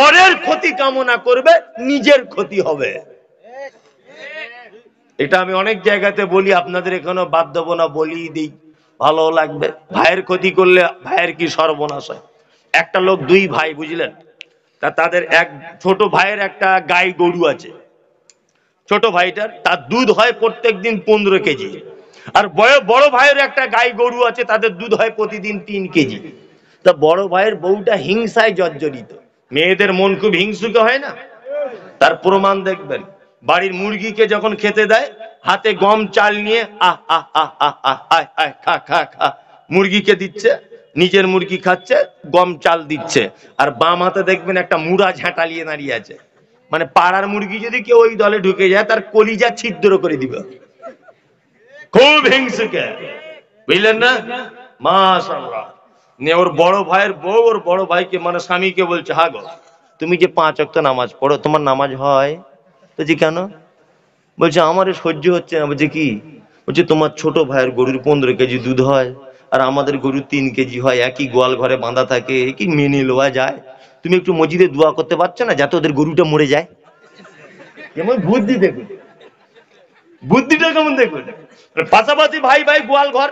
পরের ক্ষতি কামনা করবে, নিজের ক্ষতি হবে। এটা আমি অনেক জায়গাতে বলি, আপনাদের এখানেও বাদ দেবো না, বলি দিই, ভালো লাগবে। ভাইয়ের ক্ষতি করলে ভাইয়ের কি সর্বনাশ হয়। একটা লোক, দুই ভাই, বুঝলেন, তা তাদের এক ছোট ভাইয়ের একটা গাই গরু আছে। ছোট ভাইটার তার দুধ হয় প্রত্যেকদিন 15 কেজি, আর বড় ভাইয়ের একটা গাই গরু আছে, তাদের দুধ হয় প্রতিদিন 3 কেজি। তা বড় ভাইয়ের বউটা হিংসায় জর্জরিত। মেয়েদের মন খুব হিংসুকে হয় না? তার প্রমাণ দেখবেন, বাড়ির মুরগিকে যখন খেতে দেয়, হাতে গম চাল নিয়ে আহ আহ আহ আহ আহ আহ আহ খা খা খা মুরগিকে দিচ্ছে, নিজের মুরগি খাচ্ছে, গম চাল দিচ্ছে, আর বাম হাতে দেখবেন একটা মুড়া ঝাঁটালিয়ে দাঁড়িয়ে আছে। মানে পাড়ার মুরগি যদি কেউ ওই দলে ঢুকে যায়, তার কলিজা ছিদ্র করে দিবে। খুব হিংসুকে, বুঝলেন না? মাশাআল্লাহ। ওর বড় ভাইয়ের বউ ওর বড় ভাইকে, মানে স্বামীকে বলছে, হা গো, তুমি যে 5 ওয়াক্ত নামাজ পড়ো, তোমার নামাজ হয়? তো জি কেন? বলছে আমার সহ্য হচ্ছে না। বলছে কি? বলছে তোমার ছোট ভাইয়ের গরুর 15 কেজি দুধ হয়, আর আমাদের গরুর 3 কেজি হয়, একই গোয়াল ঘরে বাঁধা থাকে, কি মেনে লওয়া যায়? তুমি একটু মসজিদে দোয়া করতে পারছো না যাতে ওদের গরুটা মরে যায়? কেমন বুদ্ধি দেখুন, বুদ্ধিটা কেমন দেখুন। পাশাপাশি ভাই ভাই গোয়াল ঘর,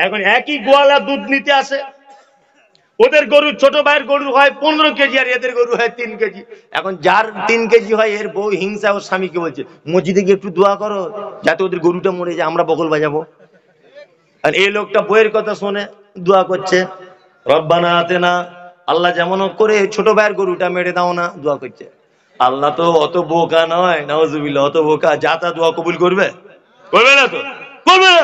এখন একই গোয়ালা দুধ নিতে আসে। ওদের গরু, ছোট ভাইয়ের গরু হয় 15 কেজি, আর এদের গরু হয় 3 কেজি। এখন যার 3 কেজি হয়, এর বউ হিংসা ওর স্বামীকে বলছে, মসজিদে গিয়ে একটু দোয়া করো যাতে ওদের গরুটা মরে যায়, আমরা বকল বাজাবো। আর এই লোকটা বইয়ের কথা শুনে দোয়া করছে, রব্বানা আতেনা, আল্লাহ যেমন করে ছোট ভাইয়ের গরুটা মেরে দাও না, দোয়া করছে। আল্লাহ তো অত বোকা নয়, নাউজুবিল্লাহ, অত বোকা যা তা দোয়া কবুল করবে? করবে না তো, করবে না।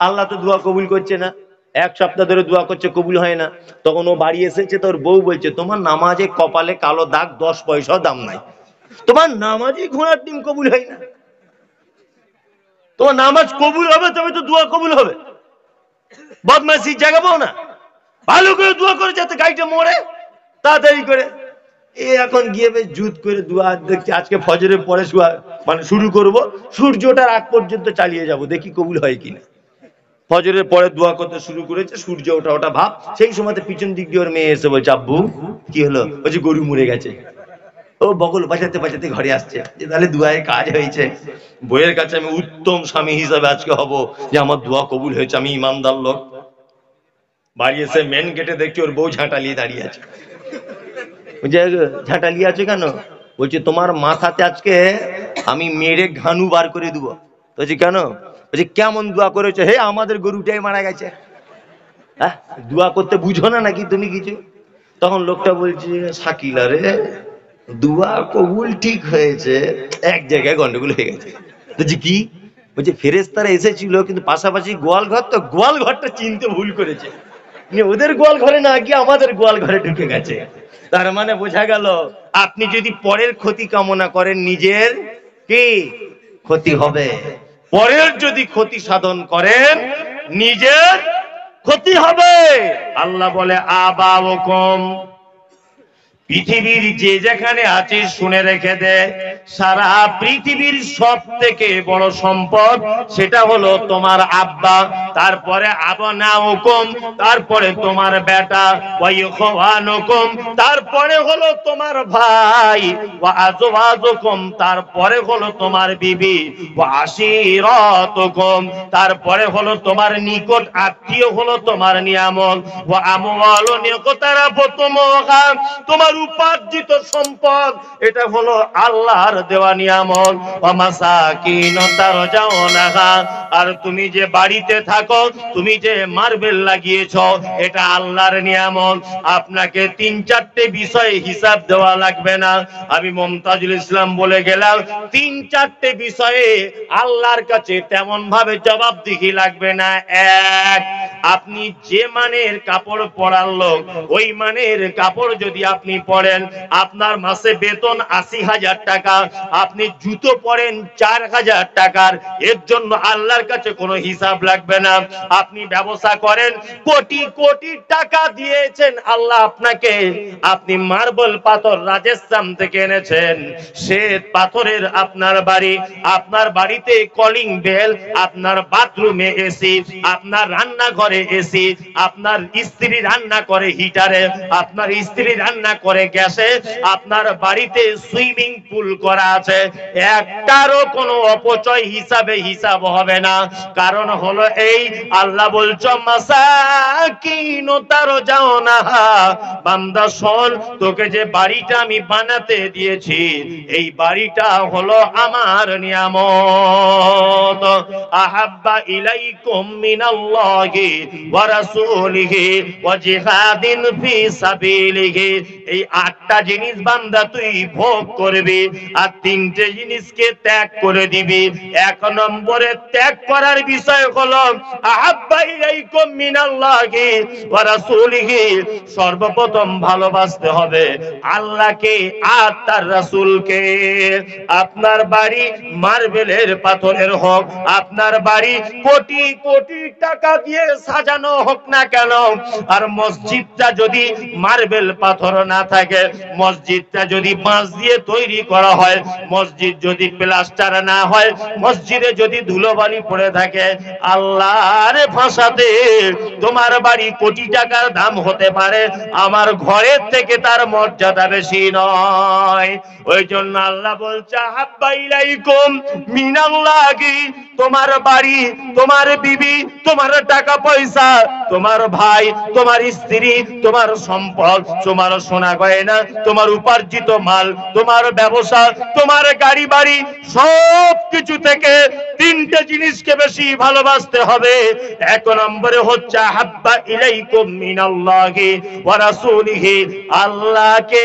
আল্লাহ তো দোয়া কবুল করছে না। 1 সপ্তাহ ধরে দোয়া করছে, কবুল হয় না। তখন ও বাড়ি এসেছে, তোর বউ বলছে, তোমার নামাজে কপালে কালো দাগ, 10 পয়সাও দাম নাই। তোমার নামাজে ঘোড়ার ডিম কবুল হয় না। তোমার নামাজ কবুল হবে তবে তো দোয়া কবুল হবে। বদমাশি জাগাবো না, ভালো করে দোয়া করে যাতে গাইটা মরে তাড়াতাড়ি করে। এ এখন গিয়ে বেশ জুত করে দোয়া দেখছি, আজকে ফজরের পরে মানে শুরু করব, সূর্যটার আগ পর্যন্ত চালিয়ে যাব, দেখি কবুল হয় কিনা। ফজরের পরে দোয়া করতে শুরু করেছে, সূর্য ওঠা ওঠা ভাব। সেই সময়তে পিছন দিক দিয়ে ওর মেয়ে এসে বলছে, আব্বু কি হলো? বলছে গরু মরে গেছে। ও বগল বাজাতে বাজাতে ঘরে আসছে, যে তাহলে দোয়ায় কাজ হয়েছে। বইয়ের কাছে আমি উত্তম স্বামী হিসাবে আজকে হব, যে আমার দোয়া কবুল হয়েছে, আমি ইমানদার লোক। বাড়ি এসে মেন গেটে দেখছি ওর বউ ঝাঁটালিয়ে দাঁড়িয়ে আছে। বলছে ঝাঁটালিয়ে আছে কেন? বলছে তোমার মাথাতে আজকে আমি মেরে ঘানু বার করে দেবো। বলছি কেন? বলছে কেমন দোয়া করেছে, হে আমাদের গরুটাই মারা গেছে। হ্যাঁ, দোয়া করতে বুঝো না নাকি তুমি কিছু? তখন লোকটা বলছে, শাকিলা রে, দোয়া কবুল ঠিক হয়েছে, এক জায়গায় গন্ডগোল হয়ে গেছে। বলছি কি? বলছে ফেরেশতারা এসেছিল, কিন্তু পাশাপাশি গোয়াল ঘর, তো গোয়াল ঘরটা চিনতে ভুল করেছে, ওদের গোয়াল ঘরে না গিয়ে আমাদের গোয়াল ঘরে ঢুকে গেছে। তার মানে বোঝা গেল, আপনি যদি পরের ক্ষতি কামনা করেন, নিজের কি ক্ষতি হবে। পরের যদি ক্ষতি সাধন করেন, নিজের ক্ষতি হবে। আল্লাহ বলে, আবাউকুম, পৃথিবীর যে যেখানে আছে শুনে রেখে দে, সারা পৃথিবীর সব থেকে বড় সম্পদ সেটা হলো তোমার আব্বা, তারপরে আবনাউকুম, তারপরে তোমার বেটা, ওয়া ইখওয়ানুকুম, তারপরে হলো তোমার ভাই, ওয়া আজওয়াজুকুম, তারপরে হলো তোমার বিবি, ওয়া আশিরাতুকুম, তারপরে হলো তোমার নিকট আত্মীয়, হলো তোমার নিয়ামত, ওয়া আমওয়ালুন ইকতারাফতুমুহা, তোমার উপার্জিত সম্পদ, এটা হলো আল্লাহর দেওয়া নিয়ামত। ওয়া মাসাকিন তারজাউনাহা, আর তুমি যে বাড়িতে থাকো, তুমি যে মার্বেল লাগিয়েছো, এটা আল্লাহর নিয়ামত। আপনাকে 3-4টে বিষয়ে হিসাব দেওয়া লাগবে না। আমি মুমতাজুল ইসলাম বলে গেলাম, 3-4টে বিষয়ে আল্লাহর কাছে তেমন ভাবে জবাবদিহি লাগবে না। এক, আপনি যে মানের কাপড় পরার লোক, ওই মানের কাপড় যদি আপনি পরেন, আপনার মাসে বেতন 80,000 টাকা, আপনি জুতো পরেন 4,000 টাকার, এর জন্য আল্লাহর কাছে কোনো হিসাব লাগবে না। আপনি ব্যবসা করেন, কোটি কোটি টাকা দিয়েছেন আল্লাহ আপনাকে, আপনি মার্বেল পাথর রাজস্থান থেকে এনেছেন, শ্বেত পাথরের আপনার বাড়ি, আপনার বাড়িতে কলিং বেল, আপনার বাথরুমে এসি, আপনার রান্নাঘরে করে এসি, আপনার স্ত্রী রান্না করে হিটারে, আপনার স্ত্রী রান্না করে গ্যাসে, আপনার বাড়িতে সুইমিং পুল করা আছে, একটারও কোনো অপচয় হিসাব হবে না। কারণ হলো এই, আল্লাহ বলছো মাসাকিন তারো যাও না, বান্দা শোন, তোকে যে বাড়িটা আমি বানাতে দিয়েছি এই বাড়িটা হলো আমার নিয়ামত। আহাব্বা ইলাইকুম মিনাল্লাহি ওয়া রাসূলিহি ওয়া জিহাদিন ফি সাবিলিহি, এই 8টা জিনিস বান্দা তুই ভোগ করবি আর 3টে জিনিসকে ত্যাগ করে দিবি। 1 নম্বরে ত্যাগ করার বিষয় হলো আহাব্বা ইলাইকুম মিনাল্লাহি ওয়া রাসূলিহি, সর্বপ্রথম ভালোবাসতে হবে আল্লাহকে আর তার রাসূলকে। আপনার বাড়ি মার্বেলের পাথরের হোক, আপনার বাড়ি কোটি কোটি টাকা দিয়ে সাজানো হোক না কেন, আর মসজিদটা যদি মার্বেল পাথর না থাকে, মসজিদটা যদি বাঁশ দিয়ে তৈরি করা হয়, মসজিদ যদি প্লাস্টার না হয়, মসজিদে যদি ধুলোবালি পড়ে থাকে, আল্লাহর ভাষাতে তোমার বাড়ি কোটি টাকার দাম হতে পারে, আমার ঘরের থেকে তার মর্যাদা বেশি নয়। ওই জন্য আল্লাহ বলছে হাব্বা ইলাইকুম মিনাল্লাহি, তোমার বাড়ি, তোমার বিবি, তোমার টাকা পয়সা, তোমার ভাই, তোমার স্ত্রী, তোমার সম্পদ, তোমার সোনা গয়না, তোমার উপার্জিত মাল, তোমার ব্যবসা, তোমার গাড়ি বাড়ি, সব কিছু থেকে 3টে জিনিসকে বেশি ভালোবাসতে হবে। 1 নম্বরে হচ্ছে হাব্বা ইলাইকুম মিনাল্লাহি ওয়া রাসূলিহি, আল্লাহকে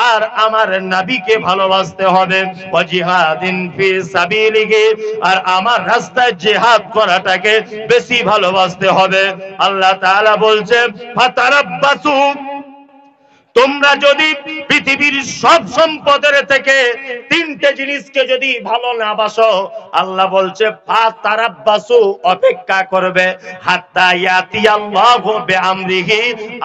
আর আমার নবীকে ভালোবাসতে হবে। ওয়া জিহাদিন ফি সাবিলিহি, আর আমার রাস্তায় জিহাদ করাটাকে বেশি ভালোবাসতে হবে। আল্লাহ তাআলা বলছে ফাতারাব্বাসু, তোমরা যদি পৃথিবীর সব সম্পদের থেকে 3টে জিনিসকে যদি ভালো না বাসো, আল্লাহ বলছে ফাতারাব্বাসু, অপেক্ষা করবে, হাত্তা ইয়াতিয়াল্লাহু বিআমরিহি,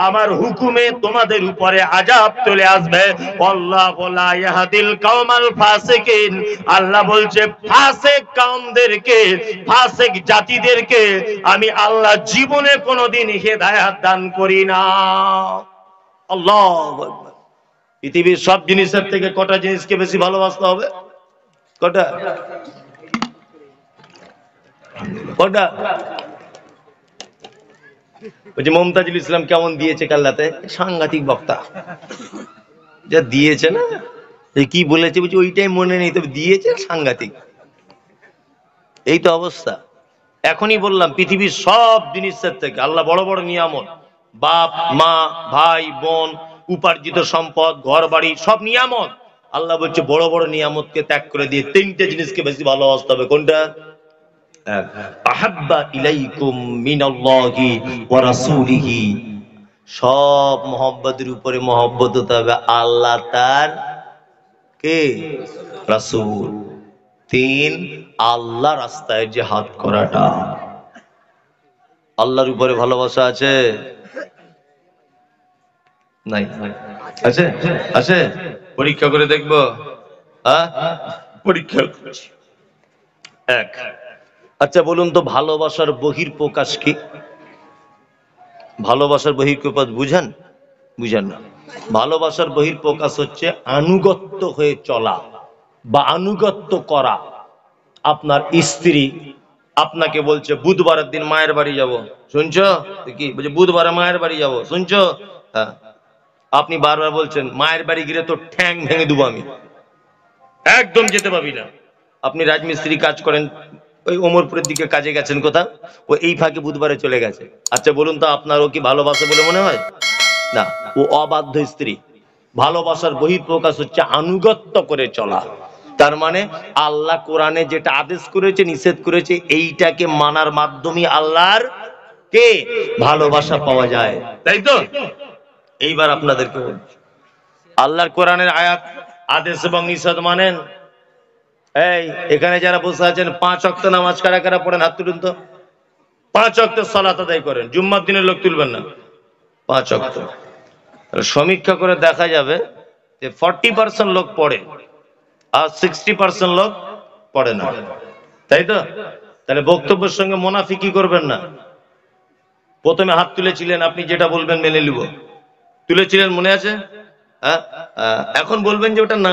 আমার হুকুমে তোমাদের উপরে আযাব চলে আসবে। আল্লাহু লা ইয়াহদিল কওমাল ফাসিকিন, আল্লাহ বলছে ফাসিক কওমদেরকে, ফাসিক জাতিদেরকে আমি আল্লাহ জীবনে কোনোদিন হেদায়েত দান করি না। আল্লাহু আকবার। পৃথিবীর সব জিনিসের থেকে কটা জিনিসকে বেশি ভালোবাসতে হবে? কটা? কটা? ওই যে মমতাজুল ইসলাম কেমন দিয়েছে কাল্লাতে, সাংঘাতিক বক্তা যা দিয়েছে না, কি বলেছে বুঝি ওইটাই মনে নেই, তবে দিয়েছে সাংঘাতিক। এই তো অবস্থা। এখনই বললাম পৃথিবীর সব জিনিসের থেকে আল্লাহ বড় বড় নিয়ামত, বাপ মা ভাই বোন উপার্জিত সম্পদ ঘর বাড়ি সব নিয়ামত, আল্লাহ বলছে বড় বড় নিয়ামতকে ত্যাগ করে দিয়ে 3টে জিনিসকে বেশি ভালোবাসতে হবে। কোনটা? আহাব্বা ইলাইকুম মিনাল্লাহি ওয়া রাসূলিহি, সব মহব্বতের উপরে মহব্বত হতে হবে আল্লাহ তার কে রাসূল। 3 আল্লাহ রাস্তায় জিহাদ করাটা। আল্লাহর উপরে ভালোবাসা আছে? নাই। আছে? আছে? পরীক্ষা করে দেখবো। পরীক্ষা করছি। 1। আচ্ছা বলুন তো ভালোবাসার বহিঃপ্রকাশ কি? ভালোবাসার বহিঃপ্রকাশ বুঝেন? বুঝেন না। ভালোবাসার বহিঃপ্রকাশ হচ্ছে আনুগত্য হয়ে চলা বা আনুগত্য করা। আপনার স্ত্রী আপনাকে বলছে বুধবারের দিন মায়ের বাড়ি যাব, শুনছো? কি বলছে? বুধবারে মায়ের বাড়ি যাব, শুনছো? হ্যাঁ। আপনি বারবার বলছেন মায়ের বাড়ি গিয়ে তো ঠ্যাং ভেঙে দেবো আমি, একদম যেতে পাবি না। আপনি রাজমিস্ত্রি কাজ করেন, ওই ওমরপুরের দিকে কাজে গেছেন কোথাও, ও এই ফাঁকে বুধবারে চলে গেছে। আচ্ছা বলুন তো আপনারও কি ভালোবাসে বলে মনে হয়? না, ও অবাধ্য স্ত্রী। ভালোবাসার বহিঃপ্রকাশ হচ্ছে আনুগত্য করে চলা। তার মানে আল্লাহ কোরআনে যেটা আদেশ করেছে নিষেধ করেছে এইটাকে মানার মাধ্যমে আল্লাহর কে ভালোবাসা পাওয়া যায়, তাই তো? এইবার আপনাদেরকে বলছি আল্লাহর কোরআনের আয়াত আদেশ এবং নিষেধ মানেন? এই এখানে যারা বসে আছেন 5 ওয়াক্ত নামাজ কারা কারা পড়েন? হাত তুলুন তো। 5 ওয়াক্ত সালাত আদায় করেন, জুম্মার দিনের লোক তুলবেন না। 5 ওয়াক্ত। সমীক্ষা করে দেখা যাবে যে 40% লোক পড়ে আর 60% লোক পড়ে না, তাই তো? তাহলে বক্তব্যের সঙ্গে মুনাফিকি করবেন না। প্রথমে হাত তুলেছিলেন, আপনি যেটা বলবেন মেনে নিব, তুলেছিলেন মনে আছে? হ্যাঁ, এখন বলবেন যে ওটা না।